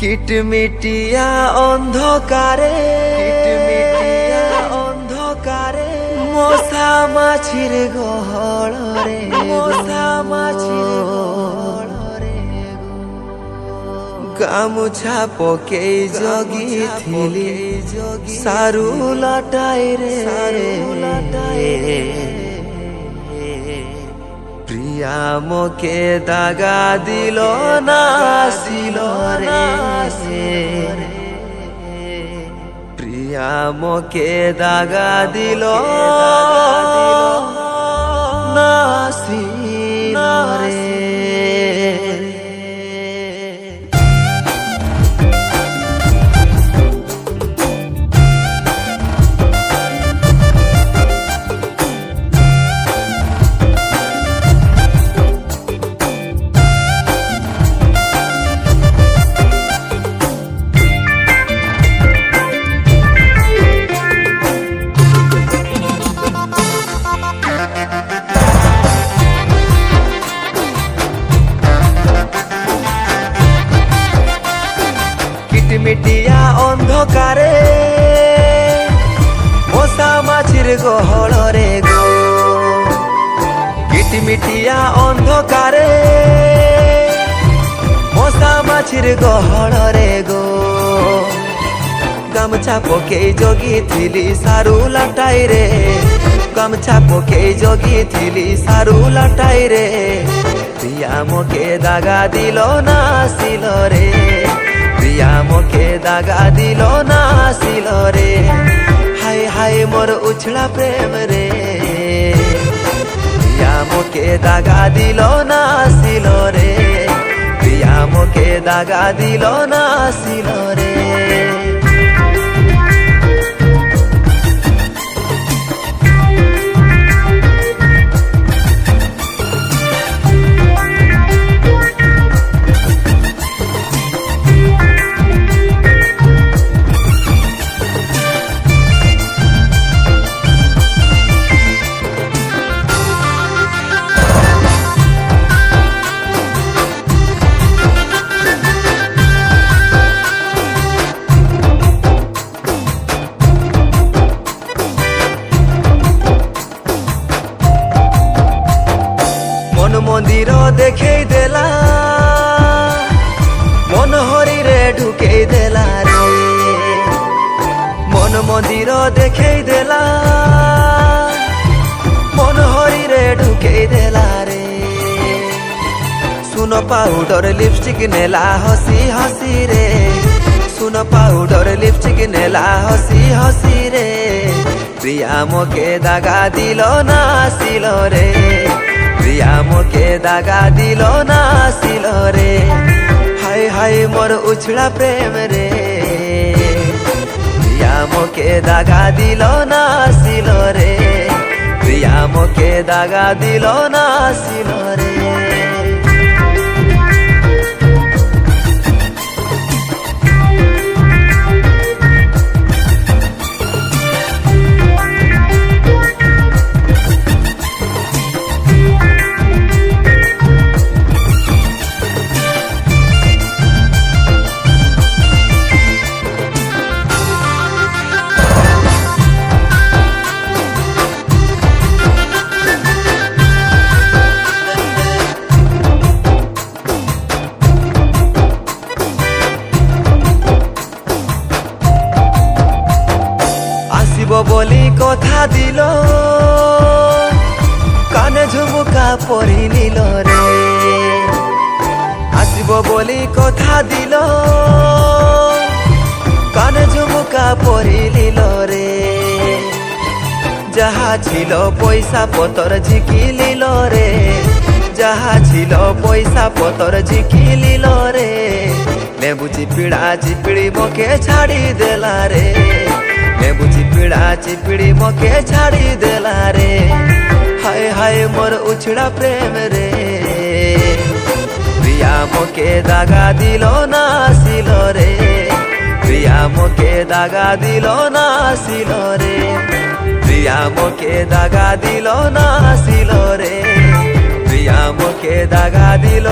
কিটমিটিয়া অন্ধকারে মশা মাছির গহଳରେ গামুছা পকেই জগিଥିଲି সারু লাটাই রে প্রিয়া মোকে দাগা দিল না আসিল রে প্রিয়া মোকে দাগা দিল না আসিল রে মিটিয়া অন্ধকারে মশা মাছির গহଳରେ গো কিটমিটিয়া অন্ধকারে মশা মাছির গহଳରେ গো গামছা পকেই জগিଥିଲି সারু লাটাই রে গামছা পকেই জগিଥିଲି সারু লাটাই রে প্রিয়া মোকে দাগা দিল না আসিল রে প্রিয়া মোকে দাগা দিল না আসিল রে হাই হাই মোর উছলা প্রেম রে প্রিয়া মোকে দাগা দিল না আসিল রে প্রিয়া মোকে দাগা দিল না আসিল রে মন্দির দেখেই দেলা মন হরিরে ঢুকেই দেলা রে মন মন্দির দেখেই দেলা মন হরিরে ঢুকেই দেলা রে সুনো পাউডার লিপস্টিক নেলা হসি হসি রে সুনো পাউডার লিপস্টিক নেলা হসি হসি রে প্রিয়া মোকে দাগা দিল না আসিল রে প্রিয়া মোকে দাগা দিল না আসিল রে হাই হাই মোর উছলা প্রেম রে প্রিয়া মোকে দাগা দিল না আসিল রে প্রিয়া মোকে দাগা দিল না আসিল রে বলি কথা দিল কানে ঝুমুকা পরি নিল রে আসিব বলি কথা দিল কানে ঝুমুকা পরি নিল রে যাহা ছিল পয়সা পতর ঝিকি লিল রে যাহা ছিল পয়সা পতর ঝিকি লিল রে লেবু চিপিড়া চিপিড়ি মোকে ছাড়ি দেলা রে লেবু চিপিড়া চিপিড়ি মোকে ছাড়ি দেলা রে হায় হায় মোর উছড়া প্রেম রে প্রিয়া মোকে দাগা দিল না আসিল রে প্রিয়া মোকে দাগা দিল না আসিল রে প্রিয়া মোকে দাগা দিল না আসিল রে প্রিয়া মোকে দাগা দিল